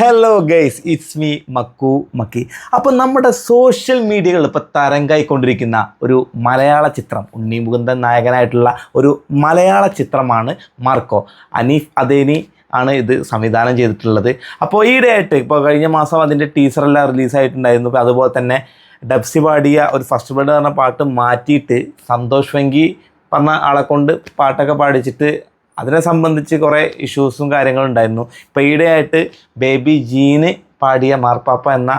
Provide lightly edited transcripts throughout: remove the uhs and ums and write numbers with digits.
Hello guys, it's me Makki. അപ്പോൾ നമ്മുടെ social മീഡിയകൾ ഇപ്പോൾ തരംഗായിക്കൊണ്ടിരിക്കുന്ന ഒരു മലയാള ചിത്രം, ഉണ്ണി മുകുന്ദൻ നായകനായിട്ടുള്ള ഒരു മലയാള ചിത്രമാണ് മാർക്കോ. അനീഫ് അദേനി ആണ് ഇത് സംവിധാനം ചെയ്തിട്ടുള്ളത്. അപ്പോൾ ഈയിടെയായിട്ട് ഇപ്പോൾ കഴിഞ്ഞ മാസം അതിൻ്റെ ടീസറെല്ലാം റിലീസായിട്ടുണ്ടായിരുന്നു. അതുപോലെ തന്നെ ഡബ്സി പാടിയ ഒരു ഫസ്റ്റ് ബേർഡ് പറഞ്ഞ പാട്ട് മാറ്റിയിട്ട് സന്തോഷ് വെങ്കി പറഞ്ഞ ആളെ കൊണ്ട് പാട്ടൊക്കെ പാടിച്ചിട്ട് അതിനെ സംബന്ധിച്ച് കുറേ ഇഷ്യൂസും കാര്യങ്ങളും ഉണ്ടായിരുന്നു. ഇപ്പോൾ ഈയിടെയായിട്ട് ബേബി ജീന് പാടിയ മാർപ്പാപ്പ എന്ന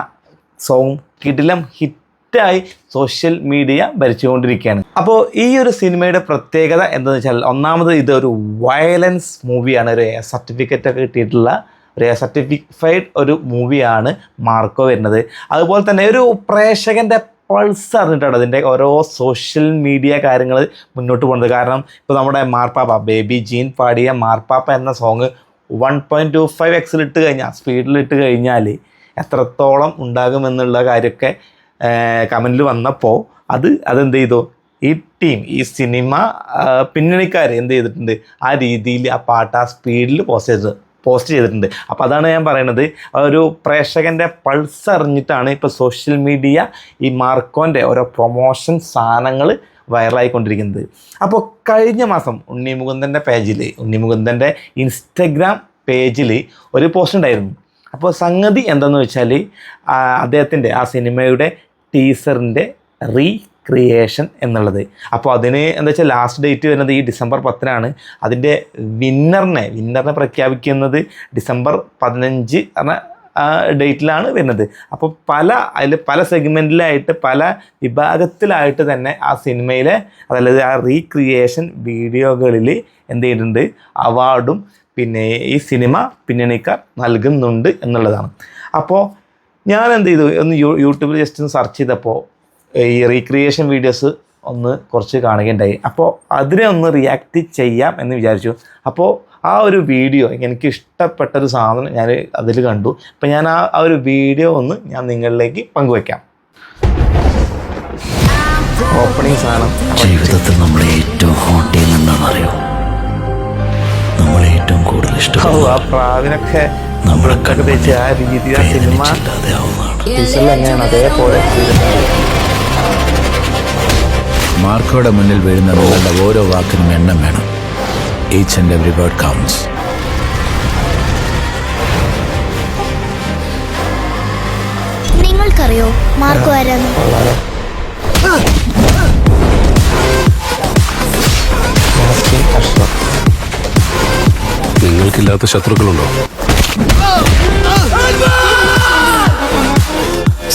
സോങ് കിടിലം ഹിറ്റായി സോഷ്യൽ മീഡിയ ഭരിച്ചുകൊണ്ടിരിക്കുകയാണ്. അപ്പോൾ ഈ ഒരു സിനിമയുടെ പ്രത്യേകത എന്താണെന്ന് വെച്ചാൽ, ഒന്നാമത് ഇതൊരു വയലൻസ് മൂവിയാണ്. ഒരു സർട്ടിഫിക്കറ്റ് ഒക്കെ കിട്ടിയിട്ടുള്ള ഒരു സർട്ടിഫൈഡ് ഒരു മൂവിയാണ് മാർക്കോ വരുന്നത്. അതുപോലെ തന്നെ ഒരു പ്രേക്ഷകൻ്റെ പൾസ് അറിഞ്ഞിട്ടാണ് അതിൻ്റെ ഓരോ സോഷ്യൽ മീഡിയ കാര്യങ്ങൾ മുന്നോട്ട് പോകുന്നത്. കാരണം ഇപ്പോൾ നമ്മുടെ മാർപ്പാപ്പ ബേബി ജീൻ പാടിയ മാർപ്പാപ്പ എന്ന സോങ് 1.25x ഇട്ട് കഴിഞ്ഞാൽ, സ്പീഡിലിട്ട് കഴിഞ്ഞാൽ എത്രത്തോളം ഉണ്ടാകുമെന്നുള്ള കാര്യമൊക്കെ കമൻറ്റിൽ വന്നപ്പോൾ അതെന്ത് ചെയ്തു, ഈ ടീം, ഈ സിനിമ പിന്നണിക്കാർ എന്ത് ചെയ്തിട്ടുണ്ട്, ആ രീതിയിൽ ആ പാട്ട് ആ സ്പീഡിൽ പോസ്റ്റ് ചെയ്തിട്ടുണ്ട്. അപ്പോൾ അതാണ് ഞാൻ പറയുന്നത്, ഒരു പ്രേക്ഷകൻ്റെ പൾസ് അറിഞ്ഞിട്ടാണ് ഇപ്പോൾ സോഷ്യൽ മീഡിയ ഈ മാർക്കോൻ്റെ ഓരോ പ്രൊമോഷൻ സാധനങ്ങൾ വൈറലായിക്കൊണ്ടിരിക്കുന്നത്. അപ്പോൾ കഴിഞ്ഞ മാസം ഉണ്ണി മുകുന്ദൻ്റെ ഇൻസ്റ്റഗ്രാം പേജിൽ ഒരു പോസ്റ്റ് ഉണ്ടായിരുന്നു. അപ്പോൾ സംഗതി എന്താണെന്ന് വെച്ചാൽ, അദ്ദേഹത്തിൻ്റെ ആ സിനിമയുടെ ടീസറിൻ്റെ റീക്രിയേഷൻ എന്നുള്ളത്. അപ്പോൾ അതിന് എന്താ വെച്ചാൽ ലാസ്റ്റ് ഡേറ്റ് വരുന്നത് ഈ ഡിസംബർ 10 അതിൻ്റെ വിന്നറിനെ പ്രഖ്യാപിക്കുന്നത് ഡിസംബർ 15 എന്ന ഡേറ്റിലാണ് വരുന്നത്. അപ്പോൾ പല സെഗ്മെൻറ്റിലായിട്ട് പല വിഭാഗത്തിലായിട്ട് തന്നെ ആ സിനിമയിലെ, അതായത് ആ റീക്രിയേഷൻ വീഡിയോകളിൽ എന്ത് ചെയ്തിട്ടുണ്ട്, അവാർഡും പിന്നെ ഈ സിനിമ പിന്നണിക്കാർ നൽകുന്നുണ്ട് എന്നുള്ളതാണ്. അപ്പോൾ ഞാൻ എന്ത് ചെയ്തു, ഒന്ന് യൂട്യൂബിൽ ജസ്റ്റ് ഒന്ന് സെർച്ച് ചെയ്തപ്പോൾ ഈ റീക്രിയേഷൻ വീഡിയോസ് കുറച്ച് കാണുകയുണ്ടായി. അപ്പോൾ അതിനെ ഒന്ന് റിയാക്ട് ചെയ്യാം എന്ന് വിചാരിച്ചു. അപ്പോൾ ആ ഒരു വീഡിയോ എനിക്ക് ഇഷ്ടപ്പെട്ടൊരു സാധനം ഞാൻ അതിൽ കണ്ടു. അപ്പോൾ ഞാൻ ആ ഒരു വീഡിയോ ഞാൻ നിങ്ങളിലേക്ക് പങ്കുവയ്ക്കാം. ഓപ്പണിംഗ് സാധനം ജീവിതത്തിൽ നമ്മളെ ഏറ്റവും ഹോട്ട് ചെയ്യുന്നതെന്നാണ് അറിയോ, നമ്മളെ ഏറ്റവും കൂടുതൽ ഇഷ്ടം ആ പ്രാവിനൊക്കെ നമ്മളെ തേച്ച് ആ രീതി ആ സിനിമ എങ്ങനെയാണ് അതേപോലെ മാർക്കോയുടെ മുന്നിൽ വീഴുന്ന നിങ്ങളുടെ ഓരോ വാക്കിനും എണ്ണം വേണം. Each and every word counts. നിങ്ങൾക്കറിയോ മാർക്കോ ആരാണ്? നിങ്ങൾക്കില്ലാത്ത ശത്രുക്കളുണ്ടോ?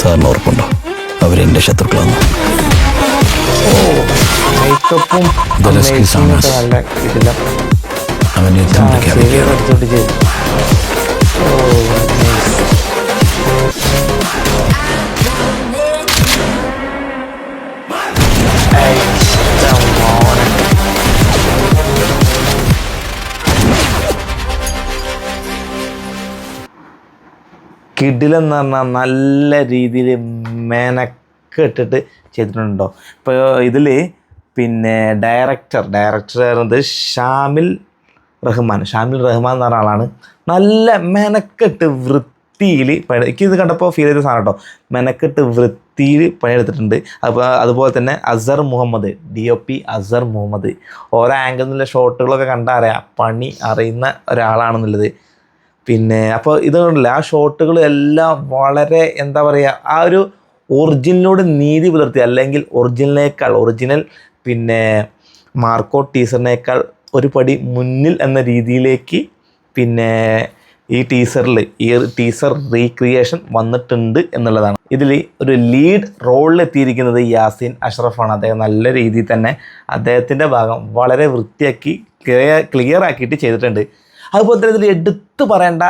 സാറിന് ഓർപ്പുണ്ടോ അവരെന്റെ ശത്രുക്കളാണ്? മേക്കപ്പും നല്ല ഇതില്ല. അവൻ യുദ്ധം പ്രഖ്യാപിക്കുക. കിടിലെന്ന് പറഞ്ഞാൽ നല്ല രീതിയിൽ മെനക്കെട്ടിട്ട് ചെയ്തിട്ടുണ്ടോ. ഇപ്പോൾ ഇതിൽ പിന്നെ ഡയറക്ടർ പറയുന്നത് ഷാമിൽ റഹ്മാൻ എന്ന് പറഞ്ഞ ആളാണ്. നല്ല മെനക്കെട്ട് വൃത്തിയിൽ എനിക്കിത് കണ്ടപ്പോൾ ഫീൽ ചെയ്ത സാധനം കേട്ടോ. മെനക്കെട്ട് വൃത്തിയിൽ പണിയെടുത്തിട്ടുണ്ട്. അതുപോലെ തന്നെ അസർ മുഹമ്മദ്, DOP അസർ മുഹമ്മദ്, ഓരോ ആംഗിളിൽ നിന്നുള്ള ഷോട്ടുകളൊക്കെ കണ്ടാൽ അറിയാം പണി അറിയുന്ന ഒരാളാണെന്നുള്ളത്. പിന്നെ അപ്പോൾ ഇതുകൊണ്ടല്ല, ആ ഷോട്ടുകൾ എല്ലാം വളരെ എന്താ പറയുക, ആ ഒരു ഒറിജിനലിനോട് നീതി പുലർത്തി, അല്ലെങ്കിൽ ഒറിജിനൽ പിന്നെ മാർക്കോ ടീസറിനേക്കാൾ ഒരു പടി മുന്നിൽ എന്ന രീതിയിലേക്ക് പിന്നെ ഈ ടീസർ റീക്രിയേഷൻ വന്നിട്ടുണ്ട് എന്നുള്ളതാണ്. ഇതിൽ ഒരു ലീഡ് റോളിലെത്തിയിരിക്കുന്നത് യാസിൻ അഷ്റഫാണ്. അദ്ദേഹം നല്ല രീതിയിൽ തന്നെ അദ്ദേഹത്തിൻ്റെ ഭാഗം വളരെ വൃത്തിയാക്കി ക്ലിയർ ആക്കിയിട്ട് ചെയ്തിട്ടുണ്ട്. അതുപോലെ തന്നെ ഇതിൽ എടുത്തു പറയേണ്ട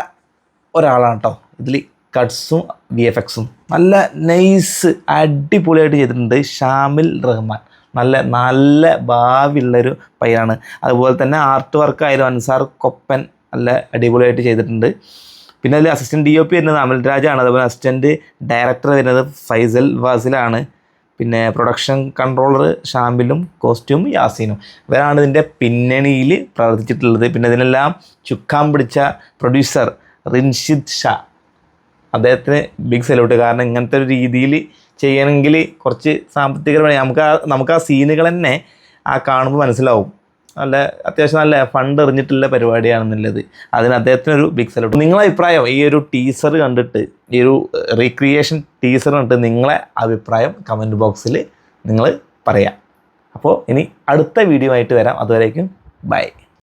ഒരാളാണ് കേട്ടോ. ഇതിൽ കട്ട്സും VFXും നല്ല നൈസ് അടിപൊളിയായിട്ട് ചെയ്തിട്ടുണ്ട്. ഷാമിൽ റഹ്മാൻ നല്ല ഭാവിയുള്ളൊരു പയ്യാണ്. അതുപോലെ തന്നെ ആർട്ട് വർക്കായാലും അൻസാർ കൊപ്പൻ നല്ല അടിപൊളിയായിട്ട് ചെയ്തിട്ടുണ്ട്. പിന്നെ അതിൽ അസിസ്റ്റൻറ്റ് DOP വരുന്നത് അമൽരാജാണ്. അതുപോലെ അസിസ്റ്റൻറ്റ് ഡയറക്ടർ വരുന്നത് ഫൈസൽ വാസിലാണ്. പിന്നെ പ്രൊഡക്ഷൻ കൺട്രോളർ ഷാമിലും കോസ്റ്റ്യൂം യാസീനും. ഇവരാണ് ഇതിൻ്റെ പിന്നണിയിൽ പ്രവർത്തിച്ചിട്ടുള്ളത്. പിന്നെ ഇതിനെല്ലാം ചുക്കാൻ പിടിച്ച പ്രൊഡ്യൂസർ റിൻഷിദ് ഷാ അദ്ദേഹത്തിന് ബിഗ് സല്യൂട്ട്. കാരണം ഇങ്ങനത്തെ ഒരു രീതിയിൽ ചെയ്യണമെങ്കിൽ കുറച്ച് സാമ്പത്തികപരമായി നമുക്ക് ആ സീനുകൾ തന്നെ കാണുമ്പോൾ മനസ്സിലാവും. നല്ല അത്യാവശ്യം നല്ല ഫണ്ട് എറിഞ്ഞിട്ടുള്ള പരിപാടിയാണെന്നുള്ളത്. അതിന് അദ്ദേഹത്തിനൊരു ബിഗ് സല്യൂട്ട്. നിങ്ങളെ അഭിപ്രായം ഈ ഒരു ടീസർ കണ്ടിട്ട്, ഈ ഒരു റീക്രിയേഷൻ ടീസർ കണ്ടിട്ട് നിങ്ങളെ അഭിപ്രായം കമൻറ്റ് ബോക്സിൽ നിങ്ങൾ പറയാം. അപ്പോൾ ഇനി അടുത്ത വീഡിയോ ആയിട്ട് വരാം. അതുവരേക്കും ബൈ.